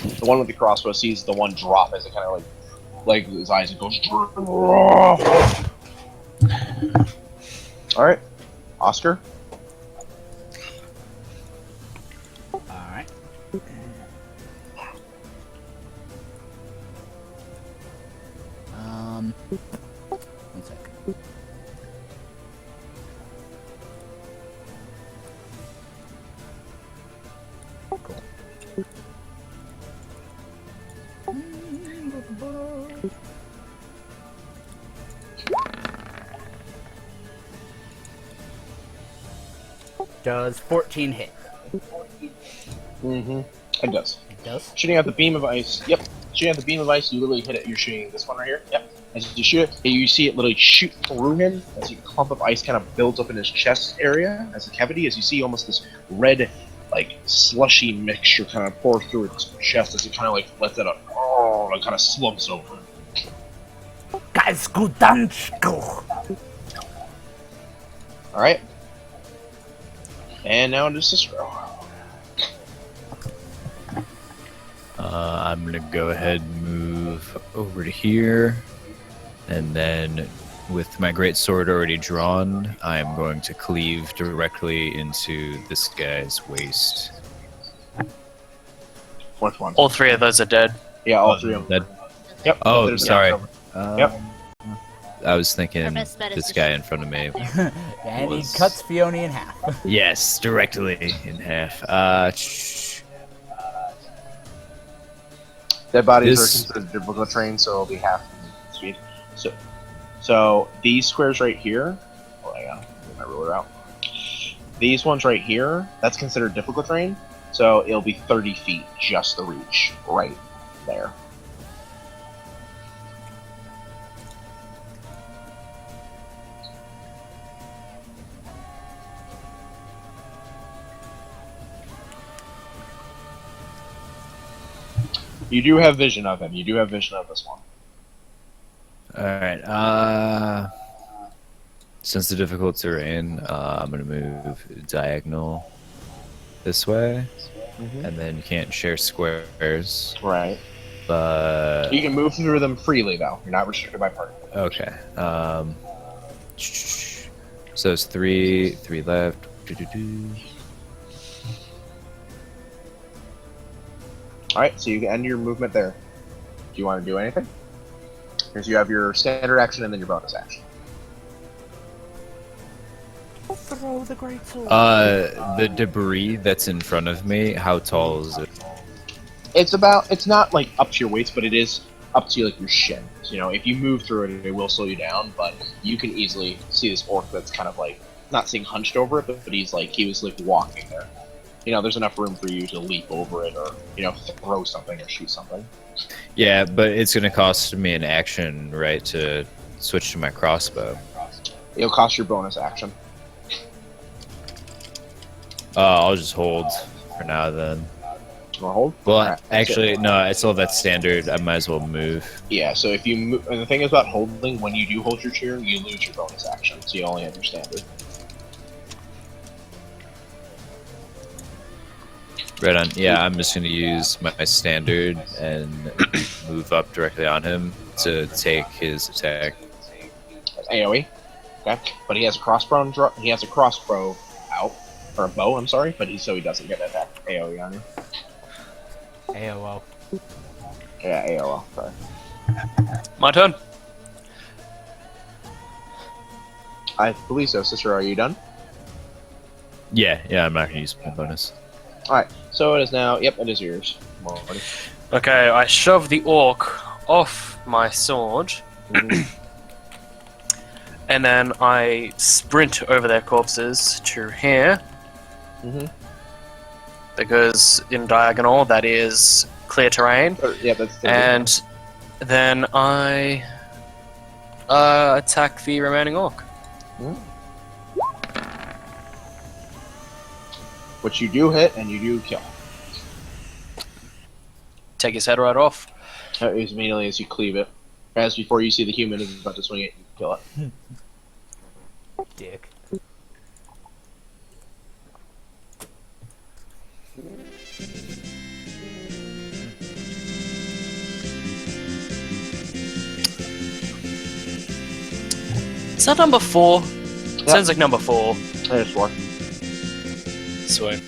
The one with the crossbow sees the one drop as it kind of like his eyes and goes. All right, Oscar. All right. One sec. Cool. Does 14 hit? Mm-hmm. It does. It does. Shooting out the beam of ice. Yep. Shooting out the beam of ice, you literally hit it. You're shooting this one right here. Yep. As you shoot it, you see it literally shoot through him as a clump of ice kind of builds up in his chest area as a cavity. As you see almost this red, like slushy mixture kind of pour through its chest as it kind of like lets it up. Oh, and kind of slumps over. Guys, go down, go. All right. And now it is Cicero. I'm gonna go ahead and move over to here, and then with my great sword already drawn, I am going to cleave directly into this guy's waist. Which one? All three of those are dead. Yeah, all three of them. That, Yep. oh, sorry. Yep. I was thinking Our best bet is this to guy shoot in front of me. And he Was- cuts Fiona in half. Yes, directly in half. Dead bodies This- are considered difficult terrain, so it'll be half speed. So these squares right here. Oh, hang on, get my ruler out. These ones right here, that's considered difficult terrain, so it'll be 30 feet, just the reach, right there. You do have vision of him. You do have vision of this one. Alright, since the difficult terrain, I'm gonna move diagonal this way, and then you can't share squares, Right. but... You can move through them freely, though. You're not restricted by party. Okay, so it's three left. Alright, so you can end your movement there. Do you want to do anything? Because you have your standard action and then your bonus action. Throw the great sword. The debris that's in front of me, how tall is it? It's not like up to your waist, but it is up to like your shin. You know, if you move through it, it will slow you down, but you can easily see this orc that's kind of like, not saying hunched over it, but he was like walking there. You know, there's enough room for you to leap over it or, you know, throw something or shoot something. Yeah, but it's gonna cost me an action, right, to switch to my crossbow. It'll cost your bonus action. I'll just hold for now then. Wanna hold? Well, Alright, actually, so- no, I still have that standard. I might as well move. Yeah, so if you move, and the thing is about holding, when you do hold your turn, you lose your bonus action, so you only have your standard. Right on. Yeah, I'm just gonna use my standard and move up directly on him to take his attack. AoE. Okay, but he has a crossbow. He has a crossbow out, or a bow. I'm sorry, but so he doesn't get attack AoE on you. AOO. Yeah, AOL. Sorry. My turn. I believe so. Sister, are you done? Yeah, I'm not gonna use my bonus. All right. So it is now. Yep, it is yours. Morty. Okay, I shove the orc off my sword, and then I sprint over their corpses to here, Mhm. because in diagonal that is clear terrain, Yeah, that's. and then I attack the remaining orc. Which you do hit and you do kill. Take his head right off. As immediately as you cleave it, as before you see the human is about to swing it, you kill it. Dick. Is that number 4? Sounds like number 4. There's 4. Sweet.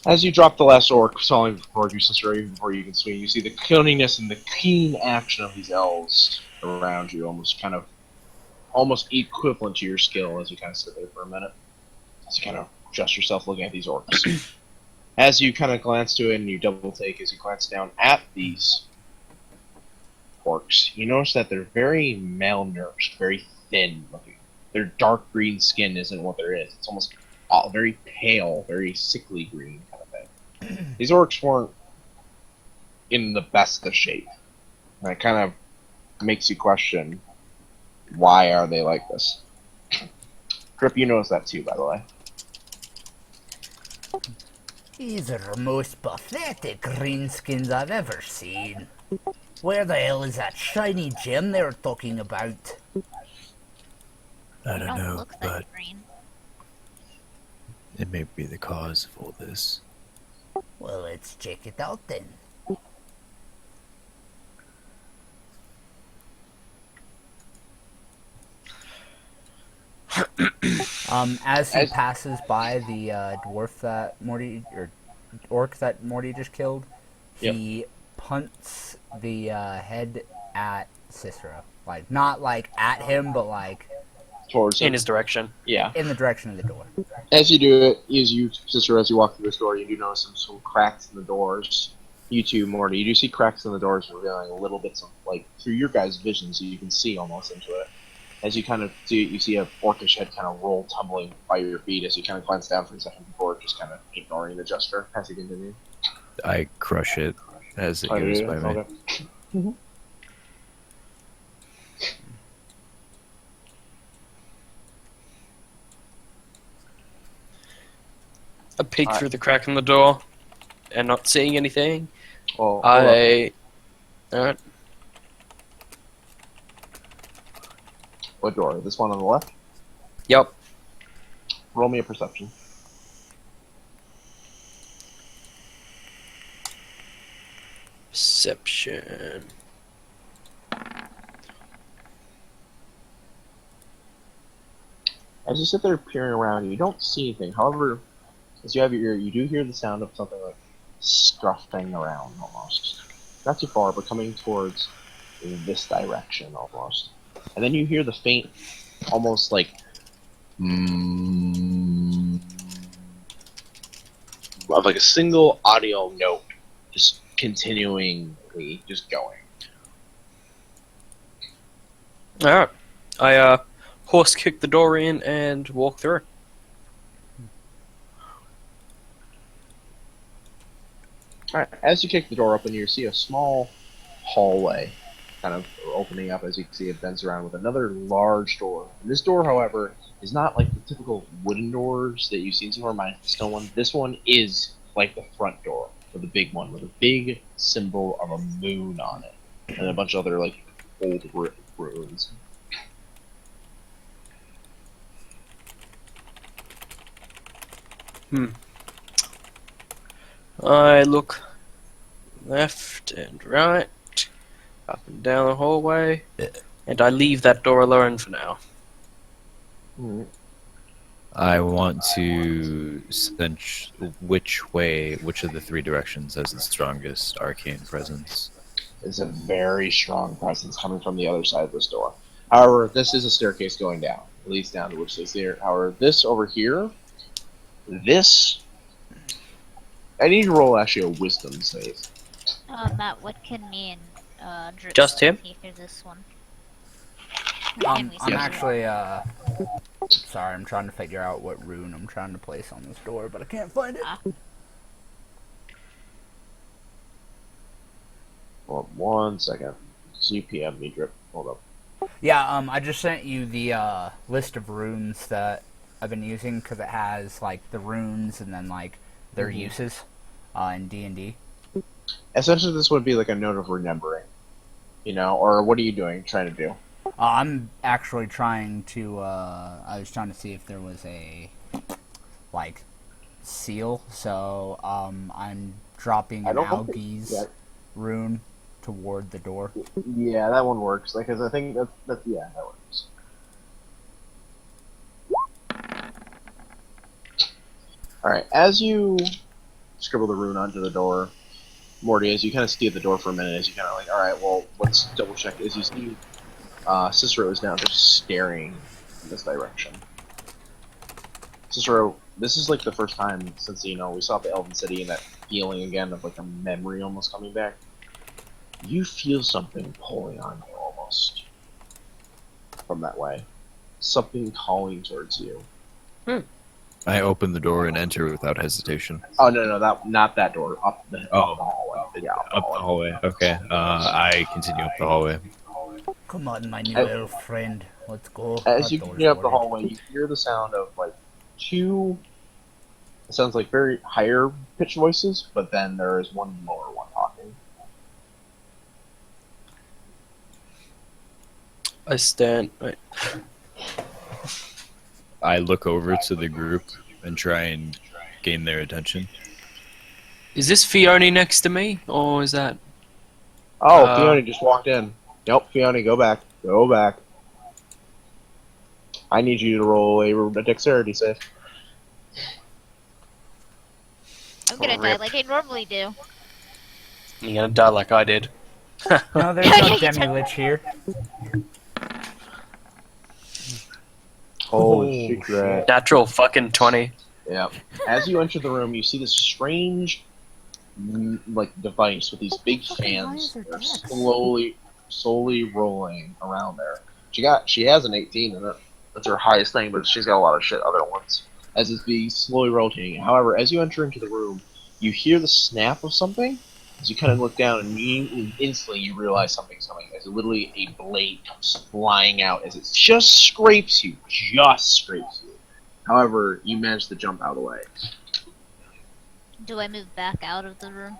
As you drop the last orc, falling before you, Cicero, even before you can swing, you see the cunningness and the keen action of these elves around you, almost equivalent to your skill as you kind of sit there for a minute. As you kind of adjust yourself looking at these orcs. As you kind of glance to it and you double take as you glance down at these orcs, you notice that they're very malnourished, very thin looking. Their dark green skin isn't what there is. It's almost very pale, very sickly green kind of thing. These orcs weren't in the best of shape. And it kind of makes you question, why are they like this? Grip, you notice that too, by the way. These are the most pathetic greenskins I've ever seen. Where the hell is that shiny gem they were talking about? I don't know, look but that green. it may be the cause of all this. Well, let's check it out then. As he passes by the dwarf that Morty, or orc that Morty just killed, he punts the head at Cicero. Like, not like at him, but like Towards In him. his direction. Yeah. in the direction of the door. As you do it, as you walk through this door, you do notice some cracks in the doors. You too, Morty, you do see cracks in the doors revealing a little bits of, like, through your guys' vision, so you can see almost into it. As you kind of see it, you see a orcish head kind of roll tumbling by your feet as you kind of glance down for a second before just kind of ignoring the gesture as you continue. I crush it as it Oh, goes yeah, by me. okay. I peek Alright. through the crack in the door, and not seeing anything. Well, Alright. what door? This one on the left? Yep. Roll me a perception. Perception. As you sit there peering around, you don't see anything. However, as you have your ear, you do hear the sound of something like scruffing around almost. Not too far, but coming towards this direction almost. And then you hear the faint, almost like of like a single audio note just continuingly just going. Alright. I horse kick the door in and walk through. Alright, as you kick the door open, you see a small hallway kind of opening up as you can see it bends around with another large door. And this door, however, is not like the typical wooden doors that you've seen so far, minus the stone one. This one is like the front door, or the big one, with a big symbol of a moon on it, and a bunch of other like old ruins. I look left and right, up and down the hallway, and I leave that door alone for now. I want to sense which of the three directions has the strongest arcane presence. It's a very strong presence coming from the other side of this door. However, this is a staircase going down. It leads down to which is there. However, this over here, I need to roll actually a wisdom save. Matt, what can me and Drip Just him? see through this one? I'm see actually, sorry, I'm trying to figure out what rune I'm trying to place on this door, but I can't find it. Hold on 1 second. CPM me, Drip. Hold up. Yeah, I just sent you the list of runes that I've been using because it has like the runes and then like their uses in D&D. Essentially, this would be like a note of remembering, you know. Or what are you doing? Trying to do? I'm actually trying to. I was trying to see if there was a like seal. So I'm dropping I don't algaes. think rune toward the door. Yeah, that one works. Like, 'cause I think that's yeah, that works. All right, as you scribble the rune onto the door, Morty, as you kind of stay at the door for a minute, as you kind of like, all right, well, let's double check. As you see, Cicero is now just staring in this direction. Cicero, this is like the first time since we saw the Elven City and that feeling again of like a memory almost coming back. You feel something pulling on you almost from that way. Something calling towards you. I open the door and enter without hesitation. Oh no, not that door. Up the hallway. Yeah, Up the hallway. Okay. I continue up the hallway. Come on, my new little friend. Let's go. As That you door's continue up the boarded. hallway, you hear the sound of like two. It sounds like very higher pitched voices, but then there is one lower one talking. I stand. Wait. I look over to the group and try and gain their attention. Is this Fiona next to me, or is that? Oh, Fiona just walked in. Nope, Fiona, go back. Go back. I need you to roll a dexterity save. I'm gonna die like I normally do. You're gonna die like I did. No, there's no demi-lich here. Holy Oh, shit. Natural fucking 20. Yeah. As you enter the room, you see this strange, like, device with these big fans that are slowly rolling around there. She has an 18 in it. That's her highest thing, but she's got a lot of shit other ones. As it's being slowly rotating. However, as you enter into the room, you hear the snap of something. As you kind of look down, and instantly you realize something's coming. As literally a blade comes flying out, as it just scrapes you. However, you manage to jump out of the way. Do I move back out of the room?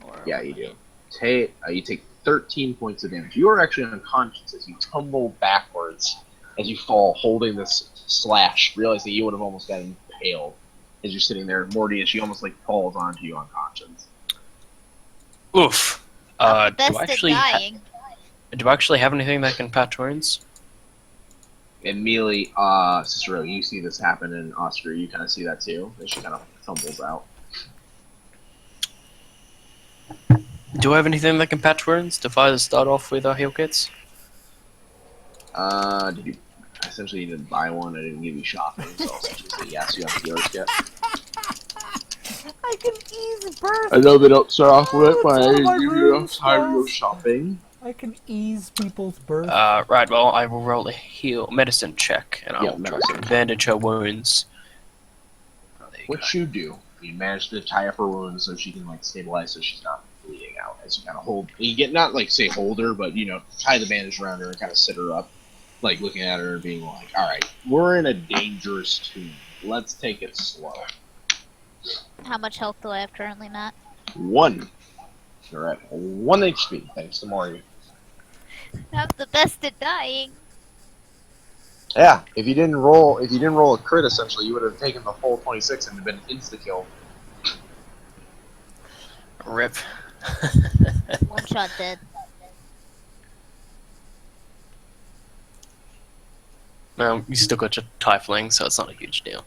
Or Yeah, you do. You take 13 points of damage. You are actually unconscious as you tumble backwards as you fall, holding this slash, realizing you would have almost gotten impaled as you're sitting there. Morty, as she almost like falls onto you unconscious. Oof. I'm Do I best at actually dying. do I actually have anything that can patch wounds? Immediately, Cicero, you see this happen, and Oscar, you kind of see that too, as she kind of tumbles out. Do I have anything that can patch wounds? If I start off with our heal kits? Did you essentially you didn't buy one? I didn't give you shopping, so I'll essentially say yes, you have a healer's kit. I can ease birth. I know they don't start off with it, but I all didn't my give you enough runes, time to go guys. shopping. I can ease people's birth. Right, well, I will roll a medicine check, and Yeah, I'll try medicine. to bandage her wounds. Oh, there you What go. you do, you manage to tie up her wounds so she can like stabilize so she's not bleeding out. As you kind of hold, you get not like say hold her, but tie the bandage around her and kind of sit her up, like looking at her and being like, "All right, we're in a dangerous tomb. Let's take it slow." How much health do I have currently, Matt? 1. You're at 1 HP thanks to Maury. I'm the best at dying. Yeah, if you didn't roll a crit, essentially, you would have taken the full 26 and been insta kill. Rip. One shot dead. Well, you still got your Tiefling, so it's not a huge deal.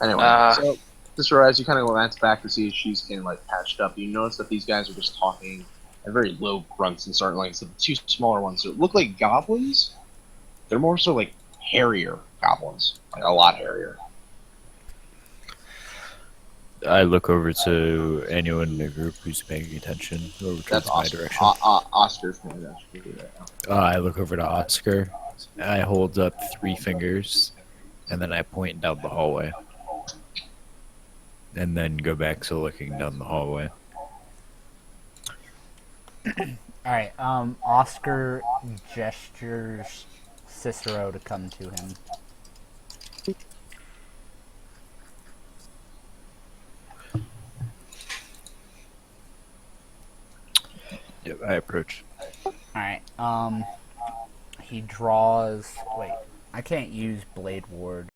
Anyway, so just as you kind of glance back to see if she's getting like patched up, you notice that these guys are just talking at very low grunts and starting like the two smaller ones that look like goblins. They're more so like hairier goblins, like a lot hairier. I look over to anyone in the group who's paying attention over towards That's my Oscar. direction. Oscar's paying attention to that. I look over to Oscar. I hold up 3 fingers, and then I point down the hallway. And then go back to looking down the hallway. Alright, Oscar gestures Cicero to come to him. Yep, I approach. Alright, he draws... Wait, I can't use Blade Ward.